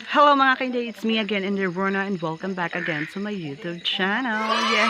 Hello mga kainday, it's me again, Inderborna, and welcome back again to my YouTube channel. Yay!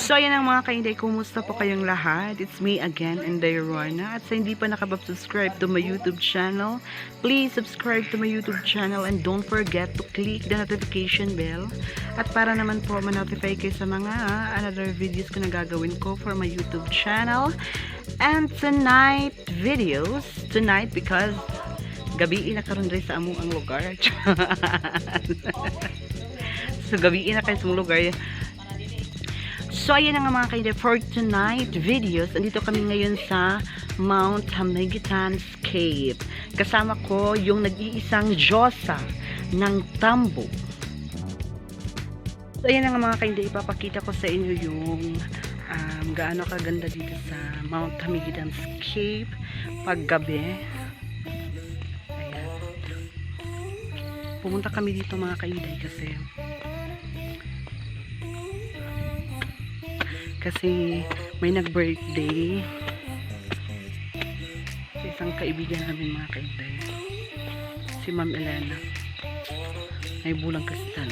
So ayan ang mga kainday, kumusta po kayong lahat? It's me again, Inderborna. At sa hindi pa nakapag-subscribe to my YouTube channel, please subscribe to my YouTube channel and don't forget to click the notification bell. At para naman po ma-notify kayo sa mga another videos ko na gagawin ko for my YouTube channel. And tonight because gabi na karon diri sa among ang lugar. So gabi na kayo sa lugar. So ayan na nga mga kainday, for tonight videos, andito kami ngayon sa Mount Hamiguitan's Cave. Kasama ko yung nag-iisang Diyosa ng Tambo. So ayan na nga mga kainday, ipapakita ko sa inyo yung gaano kaganda dito sa Mount Hamiguitan's Cave paggabi. Ayan. Pumunta kami dito mga kainday kasi may nag-birthday sa isang kaibigan namin mga kainday, si Ma'am Elena. May bulang kristal.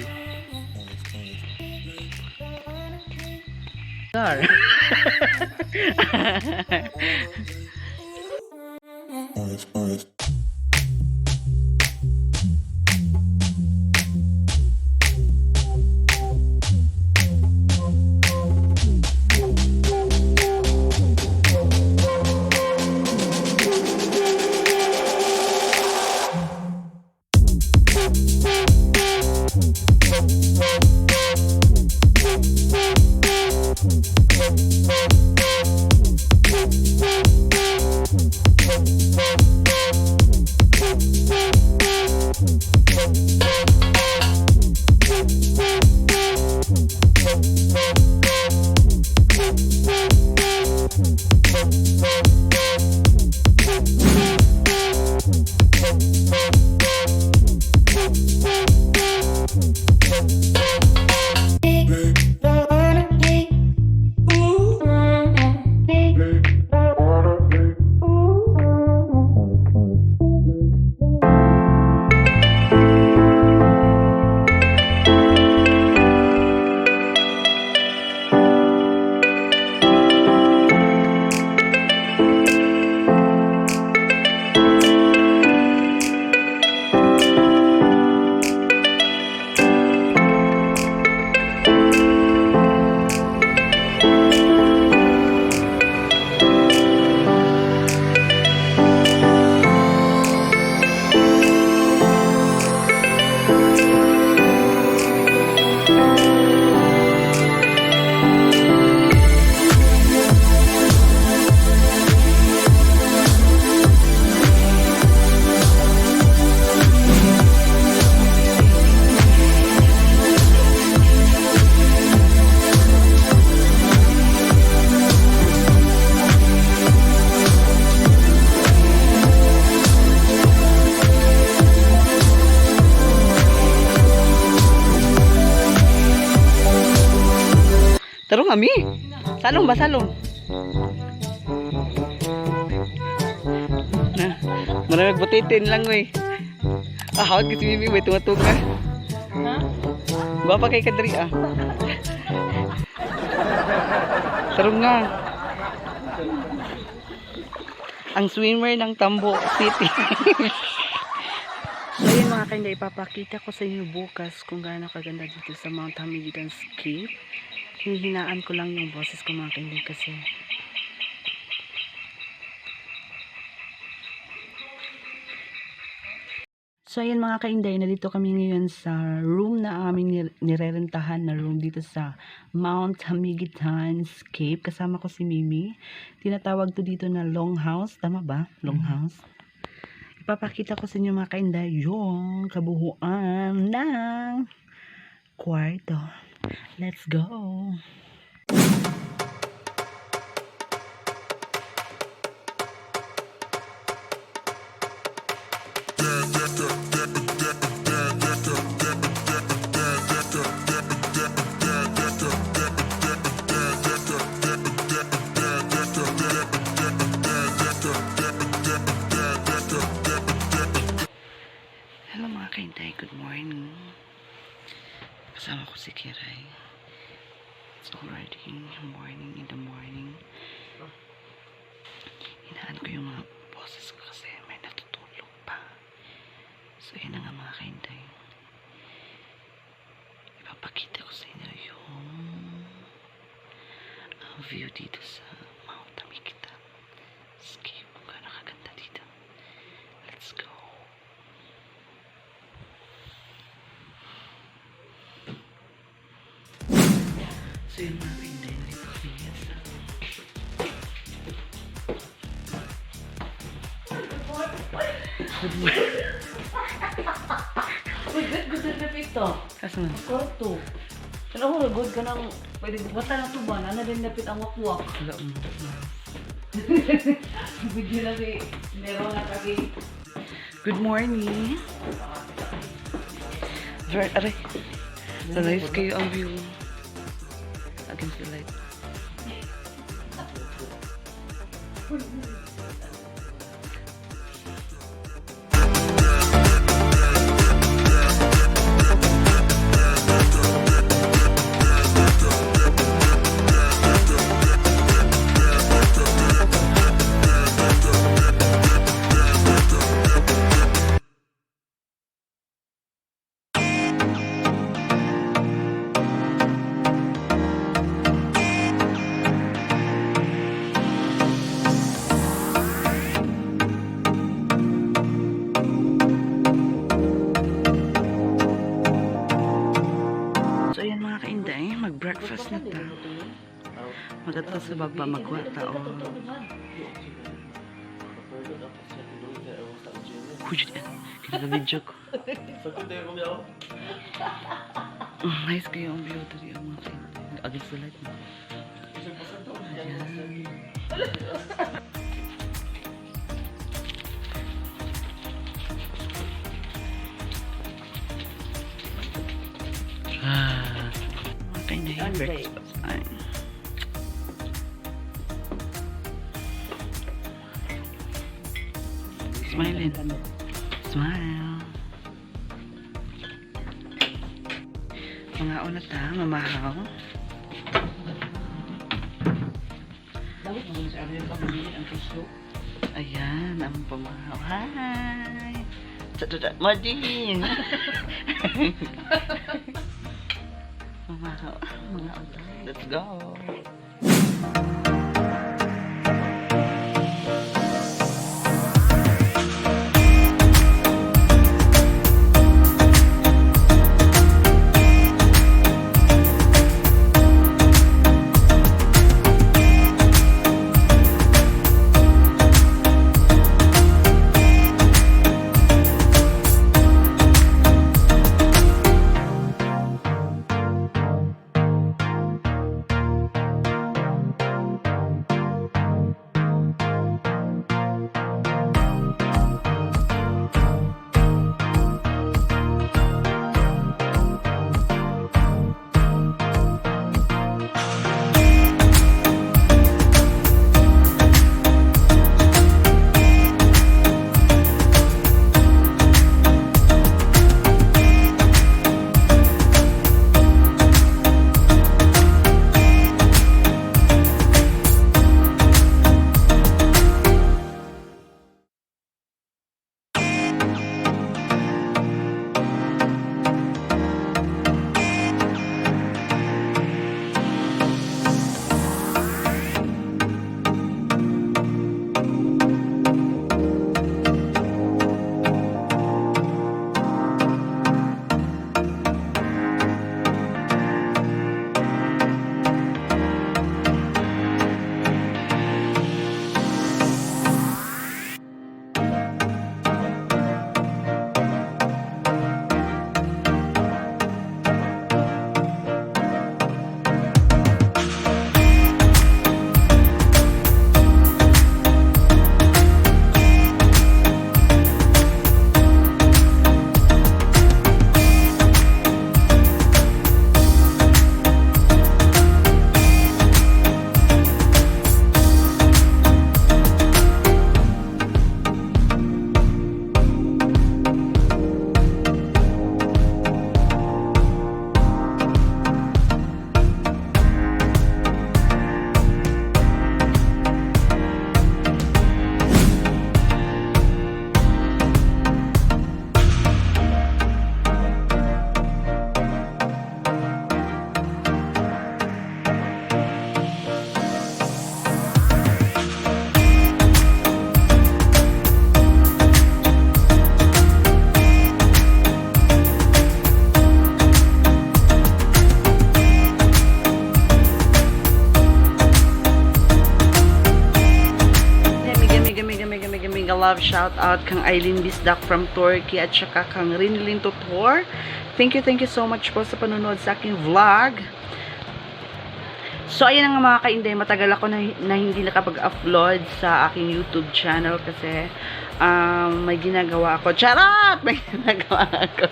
Tarong ami. Salong ba salong? Na, maraming butitin lang we. Hawag kasi Mimi may tunga-tunga. Ha? Bapa kay kadri Tarong nga. Ang swimmer ng Tambo City. So yun mga kainday, ipapakita ko sa inyo bukas kung gaano kaganda dito sa Mount Hamiguitan's Cave. Hinihinaan ko lang yung boses ko mga kainday kasi so ayan mga kainday, nandito kami ngayon sa room na aming nirerentahan na room dito sa Mount Hamiguitan's Cave. Kasama ko si Mimi. Tinatawag to dito na longhouse, tama ba? Longhouse. Ipapakita ko sa inyo mga kainday yung kabuuan ng kwarto. Let's go! ko si Kiray. It's already morning, in the morning. Hinaan ko yung mga boses ko kasi may natutulog pa. So, yun na nga mga kainday. Ipapakita ko sa inyo yung view dito sa Mount Amikita. Sige, kung gaano kaganda dito. Let's go. So yun mga kainday, nalito kami sa good morning. Good na pito. Kaso man? Kwarto. Ano ko good ka nang pwede basta na tuban, ano din napit ang wakwak. Wala mo. Video na si meron na kagi. Good morning. Aray. So nice kayo ang view. Against the light. So ayan mga kainday, mag-breakfast na ta. Magato sa baba, magwata o. Hujud yan. Kinaka-video ko. Nice kayo ang view tadi ang mga kainday. Against the light mo. Ayan. Okay na yung breakfast time. Smiling. Smile. Mga una ta, mamahaw. Dapat mo sa amin pamili ang piso. Ayan, ang pamahaw. Hi! Mading! Mamahaw. Mga una. Let's go! love shout out kang Eileen Bisdak from Turkey at saka kang Rinlin Tutor. Thank you so much po sa panonood sa aking vlog. So, ayan nga mga kainday, matagal ako na hindi nakapag-upload sa aking YouTube channel kasi may ginagawa ako. Charot! May ginagawa ako.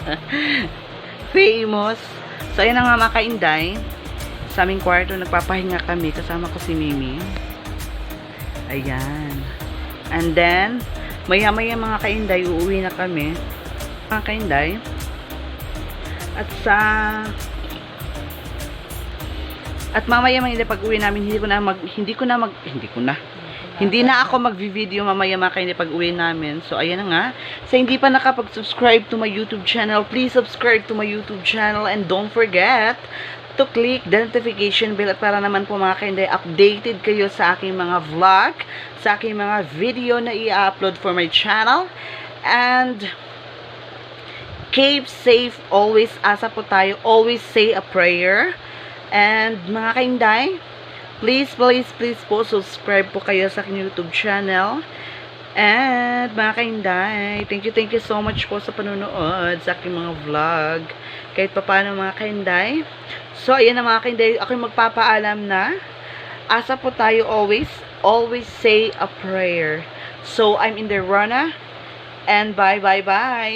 Famous. So, ayan nga mga kainday, sa aming kwarto, nagpapahinga kami. Kasama ko si Mimi. Ayan. And then, maya-maya mga kainday, uuwi na kami. Mga kainday. At mamaya pag uwi namin, hindi na ako magvi-video mamaya mga kainday pag uwi namin. So, ayan na nga. Sa hindi pa nakapag-subscribe to my YouTube channel, please subscribe to my YouTube channel and don't forget to click the notification bell at para naman po mga kainday, updated kayo sa aking mga vlog, sa aking mga video na i-upload for my channel. And keep safe always. Asa po tayo. Always say a prayer. And mga kainday, please po subscribe po kayo sa aking YouTube channel. And mga kainday, thank you so much po sa panonood sa aking mga vlog. Kahit pa paano mga kainday. So ayan na mga kainday, ako magpapaalam na. Asa po tayo always say a prayer. So I'm in the Rona. And bye.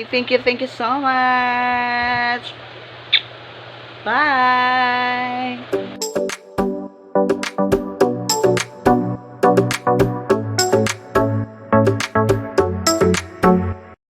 Thank you so much. Bye.